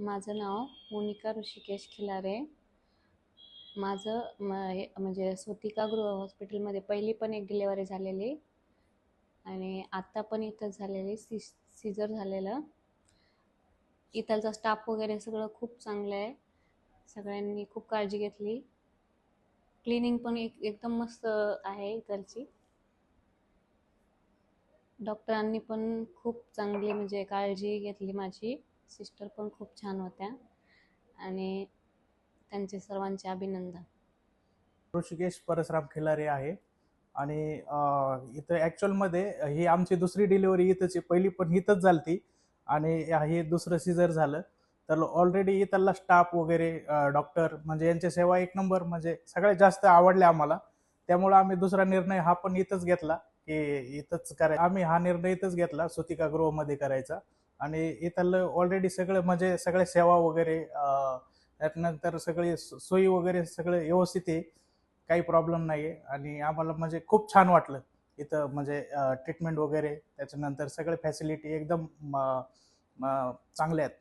माझं नाव मोनिका ऋषिकेश खिलारे. माझं म्हणजे सुतिका गृह हॉस्पिटलमध्ये पहिली पण एक डिलेवरी झालेली आणि आत्ता पण इथंच झालेली. सिजर झालेलं. इथलचा स्टाफ वगैरे सगळं खूप चांगलं आहे. सगळ्यांनी खूप काळजी घेतली. क्लिनिंग पण एकदम मस्त आहे इथलची. डॉक्टरांनी पण खूप चांगली म्हणजे काळजी घेतली माझी. सिस्टर पण खूप छान होत्या आणि त्यांचे सर्वांचे अभिनंदन. ऋषिकेश परसराम खिलारे आहे आणि इथं ॲक्च्युअलमध्ये ही आमची दुसरी डिलिव्हरी इथंच आहे. पहिली पण इथंच झालती आणि हे दुसरं सीझर झालं. तर ऑलरेडी इथला स्टाफ वगैरे डॉक्टर म्हणजे यांची सेवा एक नंबर म्हणजे सगळ्यात जास्त आवडल्या आम्हाला. त्यामुळं आम्ही दुसरा निर्णय हा पण इथंच घेतला की इथंच करायचा. आम्ही हा निर्णय इथंच घेतला सुतिका गृहमध्ये करायचा आणि इथलं ऑलरेडी सगळं म्हणजे सगळ्या सेवा वगैरे त्यानंतर सगळी सोयी वगैरे सगळं व्यवस्थित आहे. काही प्रॉब्लेम नाही आहे आणि आम्हाला म्हणजे खूप छान वाटलं इथं म्हणजे ट्रीटमेंट वगैरे त्याच्यानंतर सगळे फॅसिलिटी एकदम चांगल्या आहेत.